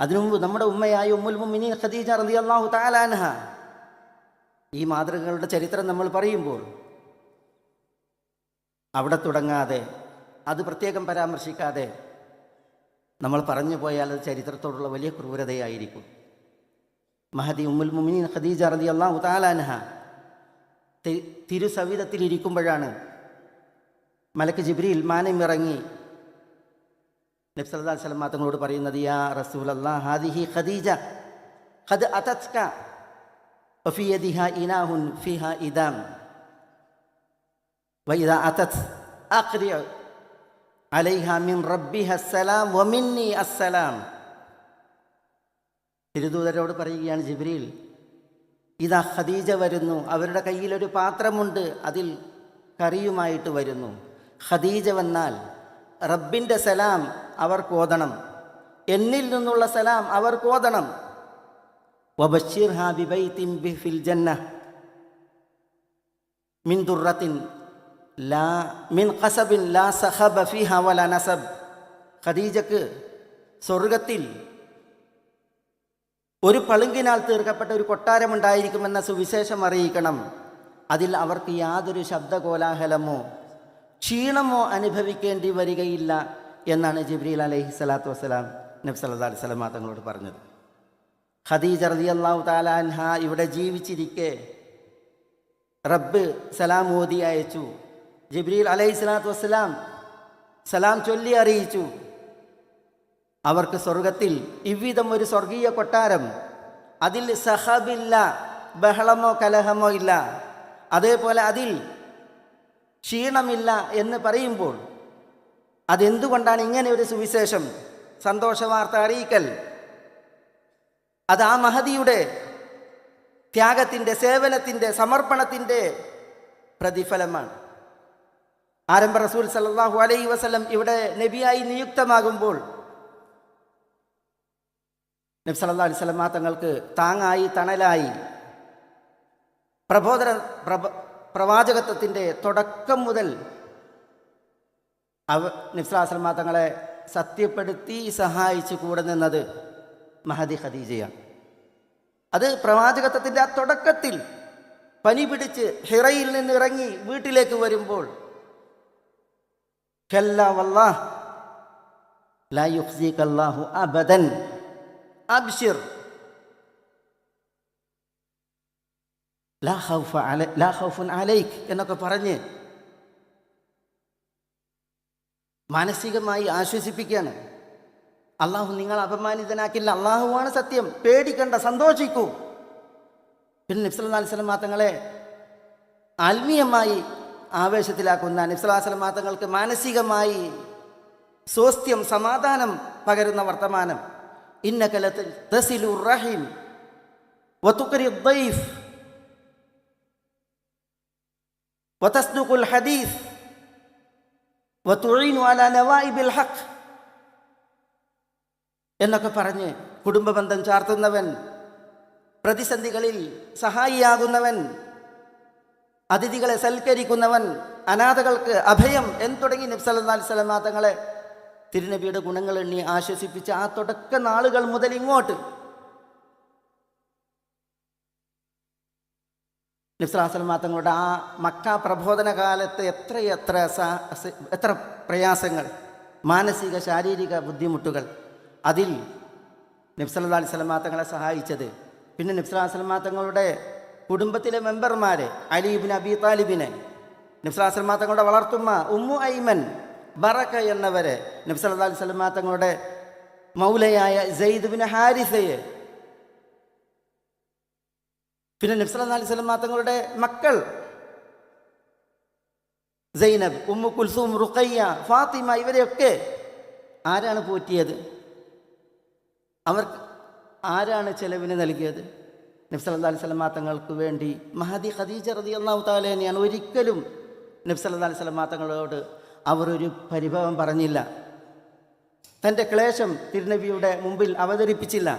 അതിനു മുമ്പ് നമ്മുടെ ഉമ്മയായ ഉമ്മുൽ മുഅ്മിനീൻ ഖദീജ റളിയല്ലാഹു തആല അൻഹ, ഈ മാതൃകകളുടെ ചരിത്രം നമ്മൾ പറയുമ്പോൾ അവിടെ തുടങ്ങാതെ, അത് പ്രത്യേകം പരാമർശിക്കാതെ നമ്മൾ പറഞ്ഞു പോയാൽ അത് ചരിത്രത്തോടുള്ള വലിയ ക്രൂരതയായിരിക്കും. മഹദി ഉമ്മുൽ മുഅ്മിനീൻ ഖദീജ റളിയല്ലാഹു തആല അൻഹ തിരുസവിധത്തിലിരിക്കുമ്പോഴാണ് മലക്ക് ജിബ്രീൽ മാനമിറങ്ങി നബി സല്ലല്ലാഹു അലൈഹി വസല്ലം തങ്ങളോട് പറയുന്നത്, യാ റസൂലല്ലാഹ് ഹാദിഹി ഖദീജ ഖദ് അതത്ക വഫി യദിഹാ ഇനാഹുൻ ഫിഹാ ഇദാം വഇദാ അതത് അഖ്രി അലൈഹാ മിൻ റബ്ബിഹാ അസ്സലാം വമിന്നി അസ്സലാം. തിരുദൂതരോട് പറയുകയാണ് ജിബ്രീൽ, ഇതാ ഖദീജ വരുന്നു, അവരുടെ കയ്യിലൊരു പാത്രമുണ്ട്, അതിൽ കറിയുമായിട്ട് വരുന്നു. ഖദീജ വന്നാൽ റബ്ബിൻ്റെ സലാം അവർക്കോതണം, എന്നിൽ നിന്നുള്ള സലാം അവർക്കോതണം. വബശ്ശിർഹാ ബിബൈത്തിൻ ഫിൽ ജന്ന മിൻ ദുർറത്തിൻ ലാ മിൻ ഖസബിൻ ലാ സഖബ ഫീഹാ വലാ നസബ്. ഖദീജക്ക് സ്വർഗത്തിൽ ഒരു പളുങ്കിനാൽ തീർക്കപ്പെട്ട ഒരു കൊട്ടാരമുണ്ടായിരിക്കുമെന്ന സുവിശേഷം അറിയിക്കണം. അതിൽ അവർക്ക് യാതൊരു ശബ്ദകോലാഹലമോ ക്ഷീണമോ അനുഭവിക്കേണ്ടി വരികയില്ല എന്നാണ് ജിബ്രീൽ അലൈഹി സ്വലാത്തു വസ്സലാം നബി സല്ലല്ലാഹു അലൈഹി വസല്ലം തങ്ങളോട് പറഞ്ഞത്. ഖദീജ റളിയല്ലാഹു തആല അൻഹ ഇവിടെ ജീവിച്ചിരിക്കെ റബ്ബ് സലാം ഓതി അയച്ചു. ജിബ്രീൽ അലൈഹി സ്വലാത്തു വസ്സലാം സലാം ചൊല്ലി അറിയിച്ചു. അവർക്ക് സ്വർഗത്തിൽ ഇவ்விധം ഒരു സ്വർഗീയ കൊട്ടാരം, അതിൽ സഹബില്ല, ബഹളമോ കലഹമോ ഇല്ല, അതേപോലെ അതിൽ ക്ഷീണമില്ല എന്ന് പറയുമ്പോൾ അതെന്തുകൊണ്ടാണ് ഇങ്ങനെ ഒരു സുവിശേഷം, സന്തോഷവാർത്ത അറിയിക്കൽ? അത് ആ മഹദിയുടെ ത്യാഗത്തിൻ്റെ, സേവനത്തിൻ്റെ, സമർപ്പണത്തിൻ്റെ പ്രതിഫലമാണ്. ആരംഭ റസൂൽ സല്ലല്ലാഹു അലൈഹി വസല്ലം ഇവിടെ നബിയായി നിയുക്തമാകുമ്പോൾ നബി സല്ലല്ലാഹു അലൈഹി വസല്ലം തങ്ങൾക്ക് താങ്ങായി, തണലായി പ്രവാചകത്വത്തിൻ്റെ തുടക്കം മുതൽ നബി സല്ലല്ലാഹു അലൈഹി വസല്ലം തങ്ങളെ സത്യപ്പെടുത്തി സഹായിച്ചു കൂടെ നിന്നത് മഹദി ഖദീജയാണ്. അത് പ്രവാചകത്വത്തിൻ്റെ ആ തുടക്കത്തിൽ പനി പിടിച്ച് ഹിറയിൽ നിന്ന് ഇറങ്ങി വീട്ടിലേക്ക് വരുമ്പോൾ, കല്ലാ വല്ലാഹ് ലാ യുഖ്സികല്ലാഹു അബദൻ അബ്ശിർ ലാ ഖൗഫുൻ അലൈക് എന്നൊക്കെ പറഞ്ഞ് മാനസികമായി ആശ്വസിപ്പിക്കുകയാണ്. അള്ളാഹു നിങ്ങൾ അപമാനിതനാക്കില്ല, അള്ളാഹുവാണ് സത്യം, പേടിക്കണ്ട, സന്തോഷിക്കൂ. പിന്നെ നബി സല്ലല്ലാഹു അലൈഹി വസല്ലം തങ്ങളെ ആത്മീയമായി ആവേശത്തിലാക്കുന്ന, നബി സല്ലല്ലാഹു അലൈഹി വസല്ലം തങ്ങൾക്ക് മാനസികമായി സ്വസ്ഥ്യം, സമാധാനം പകരുന്ന വർത്തമാനം, ഇന്നക ലതസിലുർ റഹീം വതുഖ്രിദ് ദൈഫ് വതസ്ദുഖുൽ ഹദീസ് വതുഈനു അലാ നവായിബിൽ ഹഖ് എന്നൊക്കെ പറഞ്ഞ് കുടുംബബന്ധം ചാർത്തുന്നവൻ, പ്രതിസന്ധികളിൽ സഹായിയാകുന്നവൻ, അതിഥികളെ സൽക്കരിക്കുന്നവൻ, അനാഥകൾക്ക് അഭയം എന്ന് തുടങ്ങി നബി സല്ലല്ലാഹു അലൈഹി വസല്ലം തങ്ങളെ തിരുനബിയുടെ ഗുണങ്ങൾ എണ്ണി ആശ്വസിപ്പിച്ച ആ തുടക്ക നാളുകൾ മുതൽ ഇങ്ങോട്ട് നബി സല്ലല്ലാഹു അലൈഹി വസല്ലം തങ്ങളുടെ ആ മക്ക പ്രബോധന കാലത്ത് എത്ര പ്രയാസങ്ങൾ, മാനസിക ശാരീരിക ബുദ്ധിമുട്ടുകൾ, അതിൽ നബി സല്ലല്ലാഹു അലൈഹി വസല്ലം തങ്ങളെ സഹായിച്ചത്. പിന്നെ നബി സല്ലല്ലാഹു അലൈഹി വസല്ലം തങ്ങളുടെ കുടുംബത്തിലെ മെമ്പർമാരെ, അലി ഇബ്നു അബി താലിബിനെ, നബി സല്ലല്ലാഹു അലൈഹി വസല്ലം തങ്ങളുടെ വളർത്തുമ്മ ഉമ്മു ഐമൻ, ബറക എന്നവരെ, നബി സല്ലല്ലാഹു അലൈഹി വസല്ലം തങ്ങളുടെ മൗലയായ സെയ്ദ് ഇബ്നു ഹാരിസയെ, പിന്നെ നബി സല്ലല്ലാഹു അലൈഹി വസല്ലം തങ്ങളുടെ മക്കൾ സൈനബ്, ഉമ്മു കുൽസൂം, റുഖയ്യ, ഫാത്തിമ, ഇവരെയൊക്കെ ആരാണ് പോറ്റിയത്? അവർക്ക് ആരാണ് ചെലവിന് നൽകിയത്? നബി സല്ലല്ലാഹു അലൈഹി വസല്ലം തങ്ങൾക്ക് വേണ്ടി മഹദി ഖദീജ റളിയല്ലാഹു തആല തന്നെയാണ്. ഒരിക്കലും നബി സല്ലല്ലാഹു അലൈഹി വസല്ലം തങ്ങളോട് അവർ ഒരു പരിഭവം പറഞ്ഞില്ല, തൻ്റെ ക്ലേശം തിരുനബിയുടെ മുമ്പിൽ അവതരിപ്പിച്ചില്ല.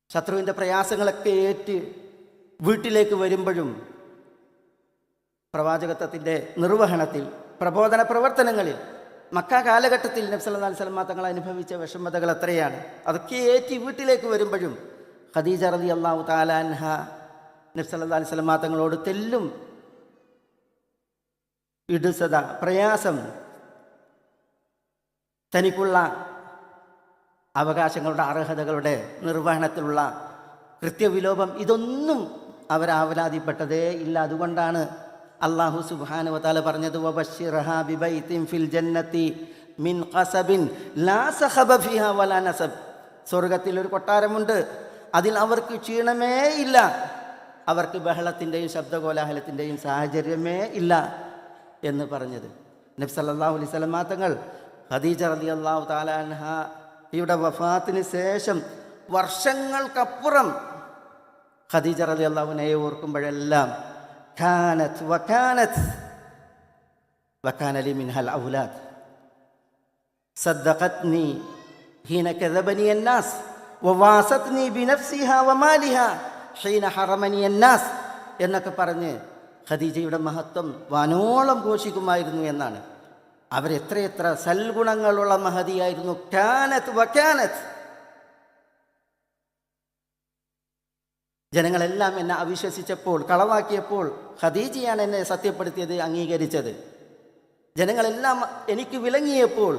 ശത്രുവിൻ്റെ പ്രയാസങ്ങളൊക്കെ ഏറ്റ് വീട്ടിലേക്ക് വരുമ്പോഴും പ്രവാചകത്വത്തിൻ്റെ നിർവഹണത്തിൽ, പ്രബോധന പ്രവർത്തനങ്ങളിൽ മക്ക കാലഘട്ടത്തിൽ നബി സല്ലല്ലാഹു അലൈഹി വസല്ലം തങ്ങൾ അനുഭവിച്ച വിഷമതകൾ എത്രയാണ്. അതൊക്കെ ഏറ്റി വീട്ടിലേക്ക് വരുമ്പോഴും ഖദീജ റളിയല്ലാഹു തആല അൻഹ നബി സല്ലല്ലാഹു അലൈഹി വസല്ലം തങ്ങളോട് തെല്ലും ഇടുസത, പ്രയാസം, തനിക്കുള്ള അവകാശങ്ങളുടെ അർഹതകളുടെ നിർവഹണത്തിലുള്ള കൃത്യവിലോപം ഇതൊന്നും അവരാവലാതിപ്പെട്ടതേ ഇല്ല. അതുകൊണ്ടാണ് അല്ലാഹു സുബ്ഹാനഹു വ തആല പറഞ്ഞത് വബശ്ശിർഹാ ബിബൈത്തിൻ ഫിൽ ജന്നത്തി മിൻ ഖസബിൻ ലാ സഖബ ഫീഹാ വലാ നസബ്. സ്വർഗ്ഗത്തിൽ ഒരു കൊട്ടാരമുണ്ട്, അതിൽ അവർക്ക് ക്ഷീണമേ ഇല്ല, അവർക്ക് ബഹളത്തിൻ്റെയും ശബ്ദകോലാഹലത്തിൻ്റെയും സാഹചര്യമേ ഇല്ല എന്ന് പറഞ്ഞത്. നബി സല്ലല്ലാഹു അലൈഹി വസല്ലം തങ്ങൾ ഖദീജ റളിയല്ലാഹു തആല അൻഹയുടെ വഫാത്തിന് ശേഷം വർഷങ്ങൾക്കപ്പുറം ഖദീജ റളിയല്ലാഹു അൻഹയെ ഓർക്കുമ്പോഴെല്ലാം കാനത് വകാന ലി മിൻഹൽ ഔലാദ് സദ്ദഖത്നി ഹീന കദബനി അന്നാസ് വവാസത്നി ബിനഫ്സിഹാ വമാലിഹാ ഹീന ഹറമനി അന്നാസ് എന്നൊക്കെ പറഞ്ഞ് ഖദീജയുടെ മഹത്വം വാനോളം ഘോഷിക്കുമായിരുന്നു എന്നാണ്. അവരെത്രയെത്ര സൽഗുണങ്ങളുള്ള മഹദിയായിരുന്നു. കാനത് വകാനത്. ജനങ്ങളെല്ലാം എന്നെ അവിശ്വസിച്ചപ്പോൾ, കളവാക്കിയപ്പോൾ ഖദീജയാണ് എന്നെ സത്യപ്പെടുത്തിയത്, അംഗീകരിച്ചത്. ജനങ്ങളെല്ലാം എനിക്ക് വിലങ്ങിയപ്പോൾ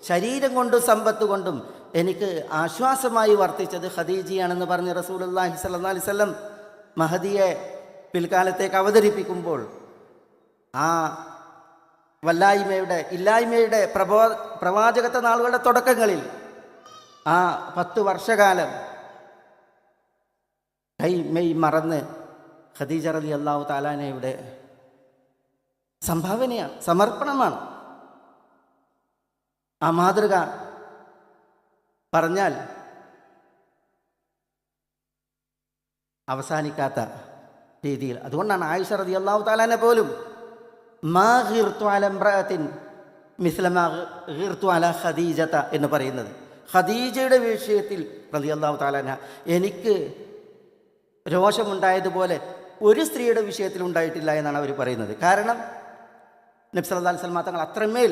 ശരീരം കൊണ്ടും സമ്പത്ത് കൊണ്ടും എനിക്ക് ആശ്വാസമായി വർത്തിച്ചത് ഖദീജയാണെന്ന് പറഞ്ഞ് റസൂലുള്ളാഹി സ്വല്ലല്ലാഹി അലൈഹി വസല്ലം മഹദിയെ പിൽക്കാലത്തേക്ക് അവതരിപ്പിക്കുമ്പോൾ ആ വല്ലായ്മയുടെ, ഇല്ലായ്മയുടെ പ്രവാചകത്വ നാളുകളുടെ തുടക്കങ്ങളിൽ ആ 10 വർഷകാലം മെയ് മറന്ന് ഖദീജ റളിയല്ലാഹു തആല അൻഹയുടെ സംഭാവനയാണ്, സമർപ്പണമാണ്. ആ മാതൃക പറഞ്ഞാൽ അവസാനിക്കാത്ത രീതിയിൽ. അതുകൊണ്ടാണ് ആയിഷ റളിയല്ലാഹു തആല അൻഹ പോലും മാ ഗിർതു അല ഇംറഅത്തിൻ മിസ്ല മാ ഗിർതു അല ഖദീജത എന്ന് പറയുന്നത്. ഖദീജയുടെ വിഷയത്തിൽ റളിയല്ലാഹു തആല അൻഹ എനിക്ക് രോഷമുണ്ടായതുപോലെ ഒരു സ്ത്രീയുടെ വിഷയത്തിൽ ഉണ്ടായിട്ടില്ല എന്നാണ് അവർ പറയുന്നത്. കാരണം നബി സല്ലല്ലാഹു അലൈഹി വസല്ലം തങ്ങൾ അത്രമേൽ,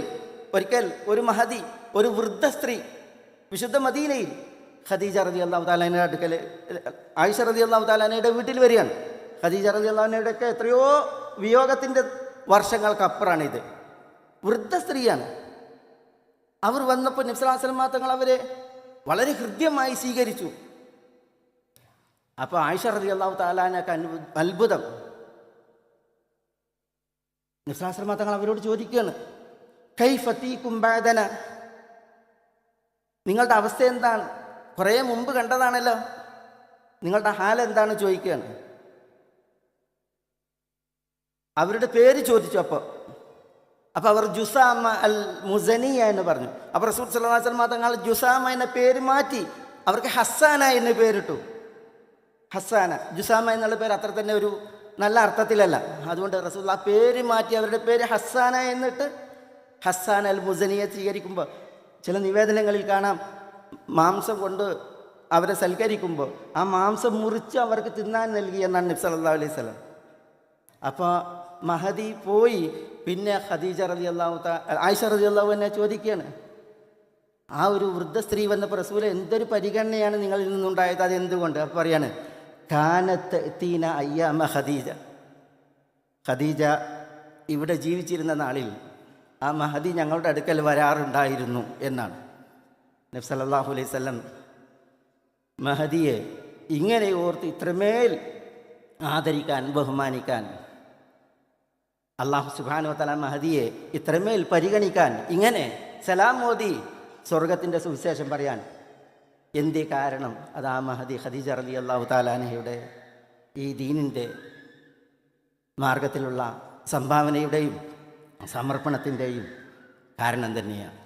ഒരിക്കൽ ഒരു മഹദി, ഒരു വൃദ്ധ സ്ത്രീ വിശുദ്ധ മദീനയിൽ ഖദീജ റളിയല്ലാഹു തആല അൻഹയുടെ അടുക്കൽ, ആയിഷ റളിയല്ലാഹു തആല അൻഹയുടെ വീട്ടിൽ വരികയാണ്. ഖദീജ റളിയല്ലാഹു അൻഹയുടെയൊക്കെ എത്രയോ വിയോഗത്തിൻ്റെ വർഷങ്ങൾക്കപ്പുറമാണ് ഇത്. വൃദ്ധ സ്ത്രീയാണ്. അവർ വന്നപ്പോൾ നബി സല്ലല്ലാഹു അലൈഹി വസല്ലം തങ്ങൾ അവരെ വളരെ ഹൃദ്യമായി സ്വീകരിച്ചു. അപ്പോൾ ആയിഷ റളിയല്ലാഹു തആല അൻഹയ്ക്ക് അത്ഭുതം. നബി സല്ലല്ലാഹു അലൈഹി വസല്ലം തങ്ങൾ അവരോട് ചോദിക്കുകയാണ്, കൈഫ തീകും ബഅദന, നിങ്ങളുടെ അവസ്ഥ എന്താണ്? കുറേ മുമ്പ് കണ്ടതാണല്ലോ, നിങ്ങളുടെ ഹാൽ എന്താണ് ചോദിക്കുകയാണ്. അവരുടെ പേര് ചോദിച്ചു. അപ്പോൾ അവർ ജുസാമ അൽ മുസനിയ എന്ന് പറഞ്ഞു. അപ്പോൾ റസൂൽ സല്ലല്ലാഹു അലൈഹി വസല്ലം തങ്ങൾ ജുസാമ എന്ന പേര് മാറ്റി അവർക്ക് ഹസ്സാന എന്ന് പേരിട്ടു. ഹസ്സാന, ജുസാമ എന്നുള്ള പേര് അത്ര തന്നെ ഒരു നല്ല അർത്ഥത്തിലല്ല. അതുകൊണ്ട് റസൂൽ ആ പേര് മാറ്റി അവരുടെ പേര് ഹസ്സാന എന്നിട്ട് ഹസ്സാൻ അൽ മുസനിയെ സ്വീകരിക്കുമ്പോൾ ചില നിവേദനങ്ങളിൽ കാണാം, മാംസം കൊണ്ട് അവരെ സൽക്കരിക്കുമ്പോൾ ആ മാംസം മുറിച്ച് അവർക്ക് തിന്നാൻ നൽകി എന്നാണ് നബി സല്ലല്ലാഹു അലൈഹി വസല്ലം. അപ്പോൾ മഹദി പോയി. പിന്നെ ഖദീജ റളിയല്ലാഹു തആല ആയിഷ റളിയല്ലാഹു അൻഹ ചോദിക്കുകയാണ്, ആ ഒരു വൃദ്ധ സ്ത്രീ വന്നപ്പോൾ റസൂൽ എന്തൊരു പരിഗണനയാണ് നിങ്ങളിൽ നിന്നുണ്ടായത്, അതെന്തുകൊണ്ട്? അപ്പോൾ പറയാണ്, കാനത്ത് തീന അയ്യാമ ഖദീജ, ഖദീജ ഇവിടെ ജീവിച്ചിരുന്ന നാളിൽ ആ മഹദി ഞങ്ങളുടെ അടുക്കൽ വരാറുണ്ടായിരുന്നു എന്നാണ്. നബി സല്ലല്ലാഹു അലൈഹി വസല്ലം മഹദിയെ ഇങ്ങനെ ഓർത്ത് ഇത്രമേൽ ആദരിക്കാൻ, ബഹുമാനിക്കാൻ, അല്ലാഹു സുബ്ഹാനഹു വ തആല മഹദിയെ ഇത്രമേൽ പരിഗണിക്കാൻ, ഇങ്ങനെ സലാം മോദി സ്വർഗത്തിൻ്റെ സുവിശേഷം പറയാൻ എന്തേ കാരണം? അത് ആ മഹദി ഖദീജ റളിയല്ലാഹു തആല അൻഹയുടെ ഈ ദീനിൻ്റെ മാർഗത്തിലുള്ള സംഭാവനയുടെയും സമർപ്പണത്തിൻ്റെയും കാരണം തന്നെയാണ്.